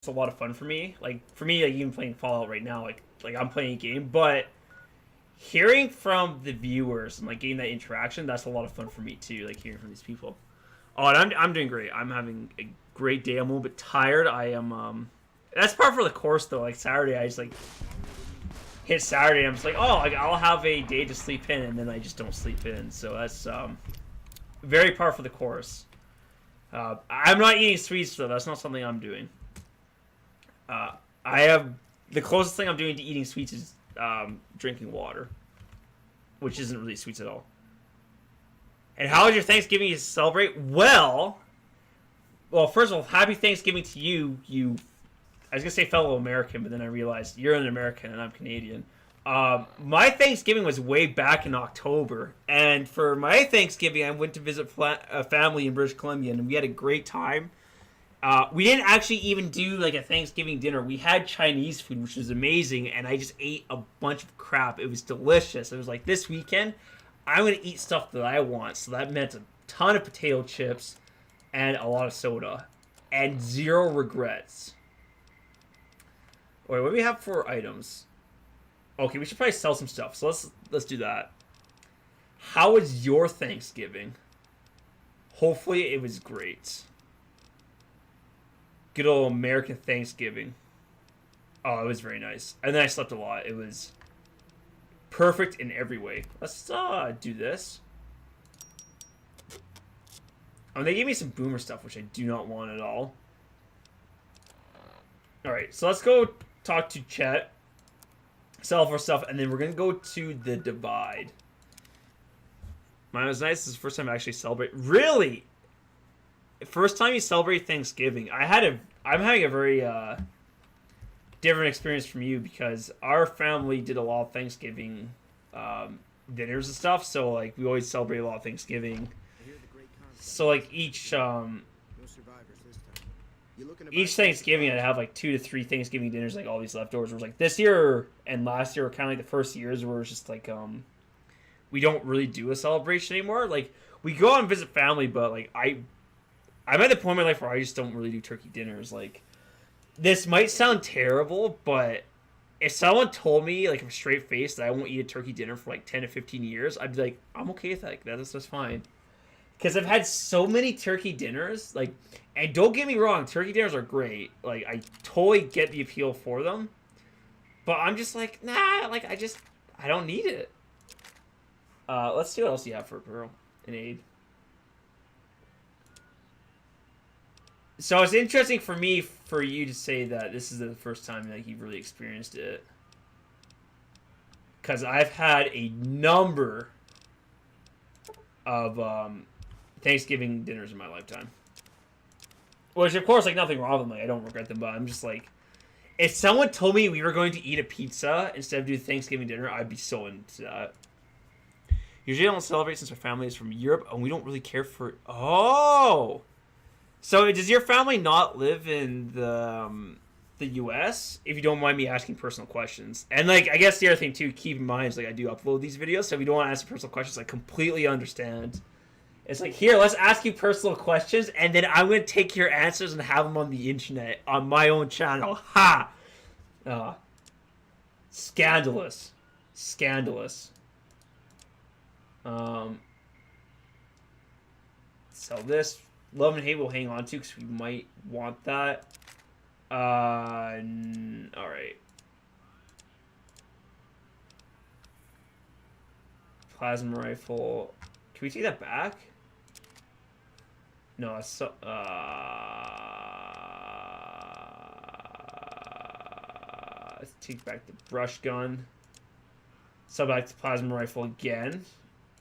a lot of fun for me. Like for me, like even playing Fallout right now, like I'm playing a game, but hearing from the viewers and like getting that interaction, that's a lot of fun for me too. Like hearing from these people. Oh, and I'm doing great. I'm having a great day. I'm a little bit tired. I am. That's part for the course though. Like Saturday, I just like hit Saturday. I'm just like, oh, like, I'll have a day to sleep in, and then I just don't sleep in. So that's very par for the course. I'm not eating sweets though. That's not something I'm doing. I have the closest thing I'm doing to eating sweets is drinking water, which isn't really sweets at all. And how was your Thanksgiving to celebrate? Well, first of all, happy Thanksgiving to you. I was gonna say fellow American, but then I realized you're an American and I'm Canadian. My Thanksgiving was way back in October, and for my Thanksgiving, I went to visit a family in British Columbia, and we had a great time. We didn't actually even do like a Thanksgiving dinner. We had Chinese food, which was amazing, and I just ate a bunch of crap. It was delicious. It was like, this weekend, I'm going to eat stuff that I want. So that meant a ton of potato chips and a lot of soda and zero regrets. Wait, what do we have for items? Okay, we should probably sell some stuff. So let's do that. How was your Thanksgiving? Hopefully it was great. Good old American Thanksgiving. Oh, it was very nice. And then I slept a lot. It was perfect in every way. Let's do this. Oh, they gave me some boomer stuff, which I do not want at all. Alright, so let's go talk to Chet. Sell for stuff, and then we're going to go to the Divide. Mine was nice. This is the first time I actually celebrate. Really? First time you celebrate Thanksgiving. I'm having a very different experience from you because our family did a lot of Thanksgiving dinners and stuff. So like we always celebrate a lot of Thanksgiving. So like each Thanksgiving I'd have like 2 to 3 Thanksgiving dinners, like all these leftovers. It was like this year and last year were kind of like the first years where it's just like we don't really do a celebration anymore. Like we go out and visit family, but like I'm at the point in my life where I just don't really do turkey dinners. Like, this might sound terrible, but if someone told me, like, a straight face that I won't eat a turkey dinner for, like, 10 to 15 years, I'd be like, I'm okay with that. Like, that's just fine. Because I've had so many turkey dinners, like, and don't get me wrong, turkey dinners are great. Like, I totally get the appeal for them. But I'm just like, nah, like, I don't need it. Let's see what else you have for Pearl and Aid. So it's interesting for me, for you to say that this is the first time like you've really experienced it, because I've had a number of Thanksgiving dinners in my lifetime, which of course like nothing wrong with them. Like I don't regret them, but I'm just like, if someone told me we were going to eat a pizza instead of do Thanksgiving dinner, I'd be so into that. Usually I don't celebrate since our family is from Europe and we don't really care for. Oh. So, does your family not live in the U.S.? If you don't mind me asking personal questions. And, like, I guess the other thing, too, keep in mind is, like, I do upload these videos, so if you don't want to ask personal questions, I completely understand. It's like, here, let's ask you personal questions, and then I'm going to take your answers and have them on the internet, on my own channel. Ha! Scandalous. Scandalous. So this... Love and hate we'll hang on to because we might want that. Alright. Plasma rifle. Can we take that back? No, it's so... let's take back the brush gun. Sub back to plasma rifle again.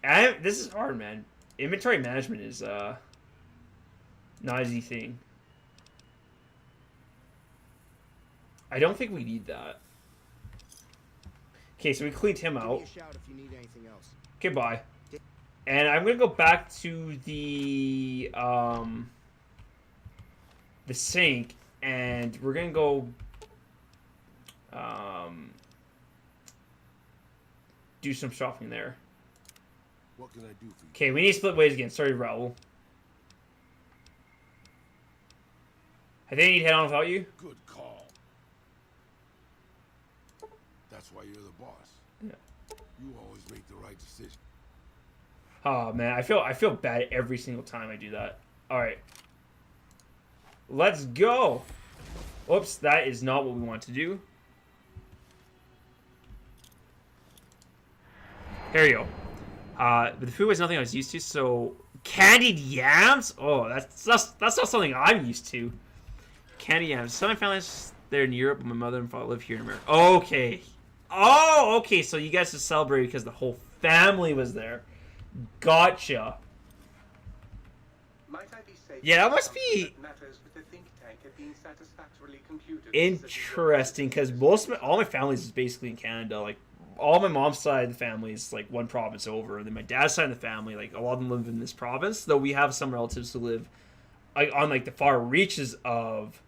This is hard, man. Inventory management is, not an easy thing. I don't think we need that. Okay, so we cleaned him out. Okay, bye. And I'm gonna go back to the sink, and we're gonna go do some shopping there. What can I do for you? Okay, we need to split ways again. Sorry, Raul. I think I need to head on without you. Good call. That's why you're the boss. Yeah. You always make the right decision. Oh man, I feel bad every single time I do that. All right, let's go. Oops, that is not what we want to do. Here you go. But the food was nothing I was used to, so candied yams. Oh, that's not something I'm used to. Candied yams. Some of my family's there in Europe, but my mother and father live here in America. Okay. Oh, okay. So you guys just celebrate because the whole family was there. Gotcha. Might I be safe Yeah, that must be matters with the think tank have been satisfactorily computed. interesting because all my families is basically in Canada. Like all my mom's side of the family is like one province over, and then my dad's side of the family, like a lot of them live in this province. Though we have some relatives who live like on like the far reaches of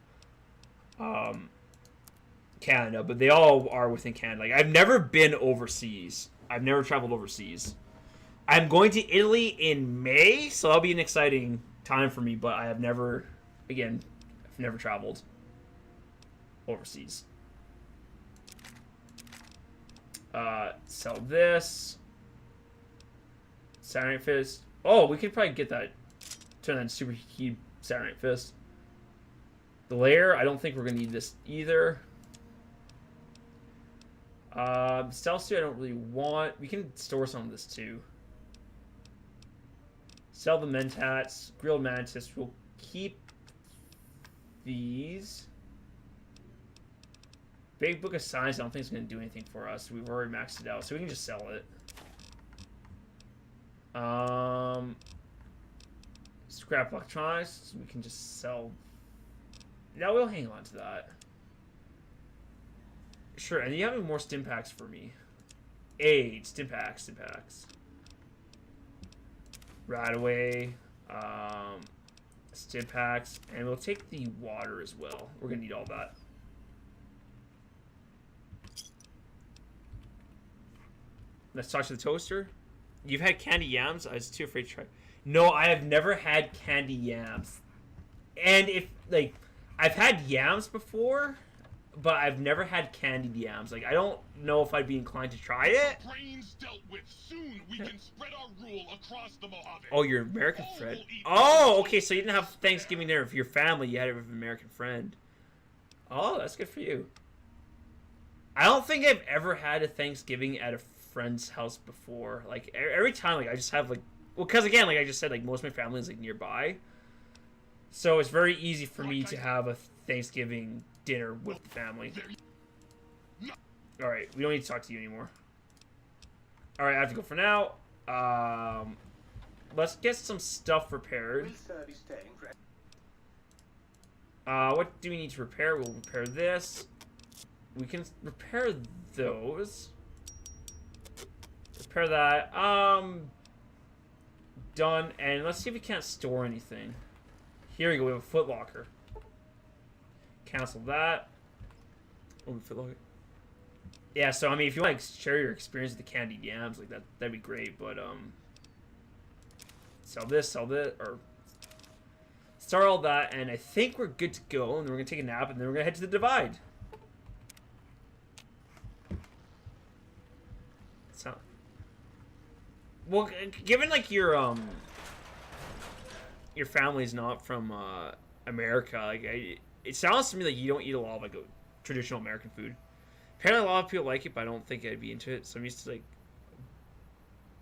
Canada, but they all are within Canada. Like I've never been overseas. I've never traveled overseas. I'm going to Italy in May, so that'll be an exciting time for me, but I have never, again, I've never traveled overseas. Sell this. Saturday Fist. Oh, we could probably get that. Turn that into super heat Saturday Fist. The layer, I don't think we're going to need this either. Stealth suit I don't really want. We can store some of this too. Sell the mentats. Grilled mantis. We'll keep these. Big Book of Science I don't think it's going to do anything for us. We've already maxed it out, so we can just sell it. Scrap electronics. We can just sell. Yeah, we'll hang on to that. Sure, and you have more stim packs for me. 8 stim packs. Right away. Stim packs. And we'll take the water as well. We're going to need all that. Let's talk to the toaster. You've had candy yams? I was too afraid to try. No, I have never had candy yams. And if, like, I've had yams before, but I've never had candied yams. Like, I don't know if I'd be inclined to try it. Brains dealt with. Soon we can spread our rule across the Mojave. Oh, your American friend. Oh, okay, so you didn't have Thanksgiving there with your family. You had it with an American friend. Oh, that's good for you. I don't think I've ever had a Thanksgiving at a friend's house before. Like, every time, like, I just have, like... Well, because, again, like I just said, like, most of my family is, like, nearby. So it's very easy for me to have a Thanksgiving dinner with the family. Alright, we don't need to talk to you anymore. Alright, I have to go for now. Let's get some stuff repaired. What do we need to repair? We'll repair this. We can repair those. Repair that. Done. And let's see if we can't store anything. Here we go. We have a footlocker. Cancel that. Oh, footlocker. Yeah, so I mean, if you want to share your experience with the candied yams, like that'd be great. But sell this, or start all that, and I think we're good to go. And then we're gonna take a nap, and then we're gonna head to the divide. So, well, given like your family's not from America, like it sounds to me like you don't eat a lot of like traditional American food. Apparently, a lot of people like it, but I don't think I'd be into it. So I'm used to like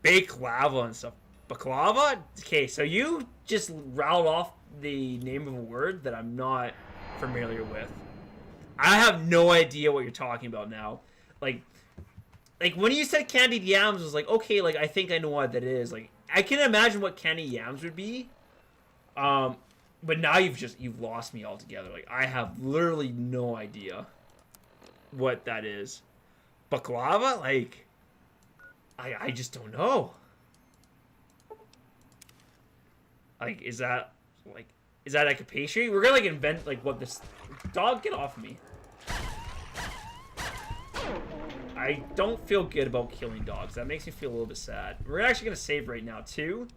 baklava and stuff. Baklava? Okay, so you just rattled off the name of a word that I'm not familiar with. I have no idea what you're talking about now. Like when you said candied yams, I was like, okay, like I think I know what that is. Like I can imagine what candied yams would be. But now you've lost me altogether. Like I have literally no idea what that is. Baklava? Like I just don't know. Like is that like a pastry? We're gonna like invent like what this dog, get off of me. I don't feel good about killing dogs. That makes me feel a little bit sad. We're actually gonna save right now too,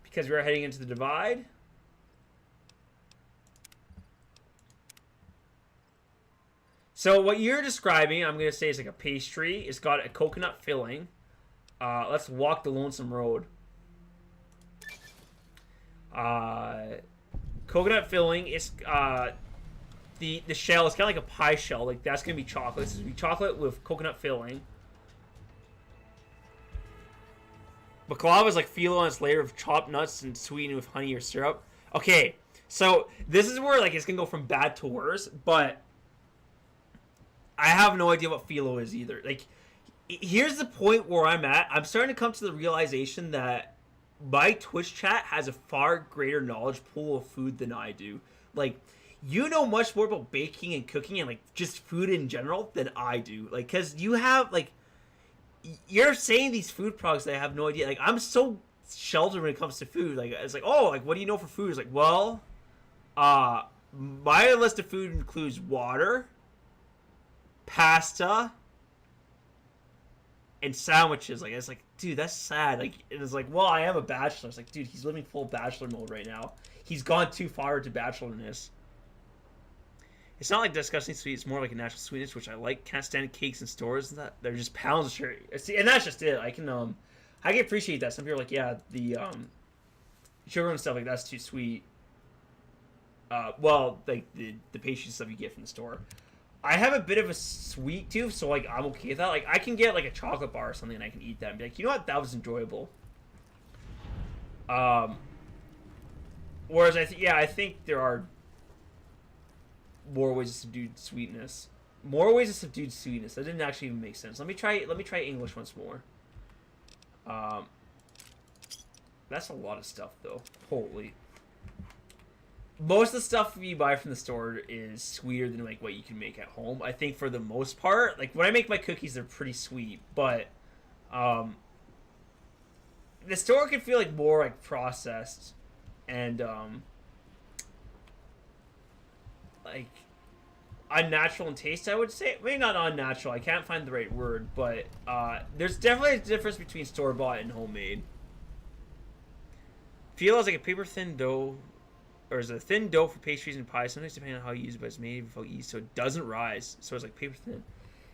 because we're heading into the divide. So what you're describing, I'm gonna say, is like a pastry. It's got a coconut filling. Let's walk the lonesome road. Coconut filling is the shell is kind of like a pie shell. Like that's gonna be chocolate. This is gonna be chocolate with coconut filling. Baklava is like phyllo on its layer of chopped nuts and sweetened with honey or syrup. Okay, so this is where like it's gonna go from bad to worse, but I have no idea what phyllo is either. Like, here's the point where I'm at. I'm starting to come to the realization that my Twitch chat has a far greater knowledge pool of food than I do. Like, you know much more about baking and cooking and like just food in general than I do. Like, cause you have like, you're saying these food products that I have no idea. Like, I'm so sheltered when it comes to food. Like, it's like, oh, like, what do you know for food? It's like, well, my list of food includes water, pasta, and sandwiches. Like, it's like, dude, that's sad. Like, it's like, well, I am a bachelor. It's like, dude, he's living full bachelor mode right now. He's gone too far to bachelorness. It's not like disgusting sweet. It's more like a natural sweetness, which I like. Can't stand cakes in stores. And that they're just pounds of sugar. See, and that's just it. I can appreciate that. Some people are like, yeah, the sugar and stuff like that's too sweet. Well, like the pastry stuff you get from the store. I have a bit of a sweet tooth, so like I'm okay with that. Like I can get like a chocolate bar or something, and I can eat that and be like, you know what, that was enjoyable. Whereas I think there are more ways to subdue sweetness. More ways to subdue sweetness. That didn't actually even make sense. Let me try English once more. That's a lot of stuff though. Holy. Most of the stuff you buy from the store is sweeter than like what you can make at home. I think for the most part, like when I make my cookies, they're pretty sweet, but the store can feel like more like processed and like unnatural in taste, I would say. Maybe not unnatural, I can't find the right word, but there's definitely a difference between store-bought and homemade. Phyllo is like a paper thin dough, or is a thin dough for pastries and pies, sometimes depending on how you use it, but it's made without yeast, so it doesn't rise, so it's like paper thin.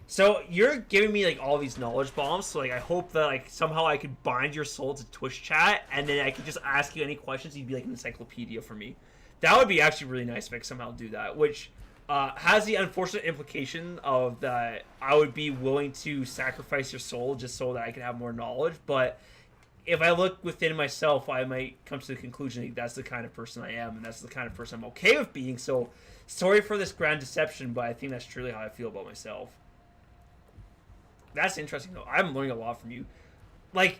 So you're giving me like all these knowledge bombs, so like I hope that like somehow I could bind your soul to Twitch chat, and then I could just ask you any questions, you'd be like an encyclopedia for me. That would be actually really nice if I could somehow do that, which has the unfortunate implication of that I would be willing to sacrifice your soul just so that I can have more knowledge. But if I look within myself, I might come to the conclusion that that's the kind of person I am, and that's the kind of person I'm okay with being. So sorry for this grand deception, but I think that's truly how I feel about myself. That's interesting though. I'm learning a lot from you. Like,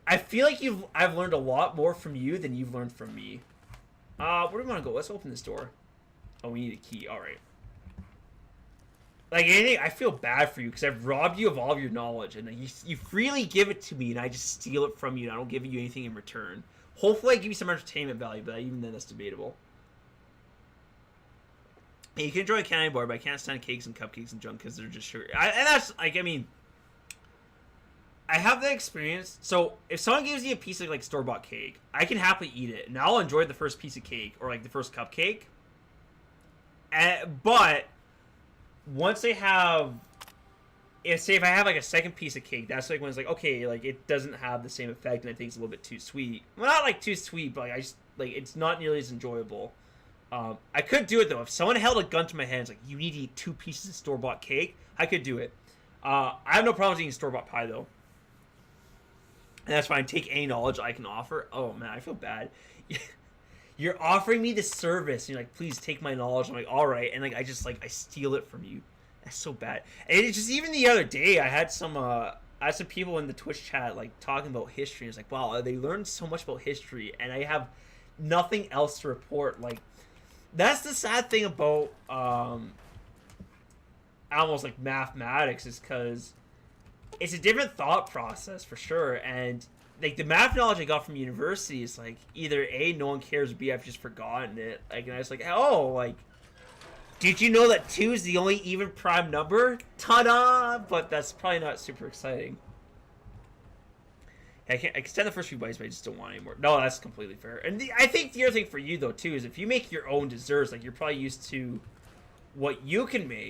I feel like I've learned a lot more from you than you've learned from me. Where do we want to go? Let's open this door. Oh, we need a key. All right. Like anything, I feel bad for you because I've robbed you of all of your knowledge, and you freely give it to me, and I just steal it from you, and I don't give you anything in return. Hopefully, I give you some entertainment value, but even then, that's debatable. And you can enjoy a candy bar, but I can't stand cakes and cupcakes and junk because they're just sugar. And that's like, I mean, I have that experience. So if someone gives me a piece of like store-bought cake, I can happily eat it, and I'll enjoy the first piece of cake or like the first cupcake. But once they have, if I have like a second piece of cake, that's like when it's like, okay, like it doesn't have the same effect, and I think it's a little bit too sweet. Well, not like too sweet, but like I just like it's not nearly as enjoyable. I could do it though. If someone held a gun to my head, it's like you need to eat 2 pieces of store-bought cake, I could do it. I have no problems eating store-bought pie though, and that's fine. Take any knowledge I can offer. Oh man, I feel bad. You're offering me this service, and you're like, please take my knowledge. I'm like, all right, and like I steal it from you. That's so bad. And it's just even the other day, I had some people in the Twitch chat like talking about history. And it's like, wow, they learned so much about history, and I have nothing else to report. Like, that's the sad thing about almost like mathematics, is because it's a different thought process for sure, and like the math knowledge I got from university is like either A, no one cares, or B, I've just forgotten it. Like, and I was like, oh, like, did you know that 2 is the only even prime number? Ta-da! But that's probably not super exciting. I can stand the first few bites, but I just don't want any more. No, that's completely fair. And I think the other thing for you though too is if you make your own desserts, like you're probably used to what you can make.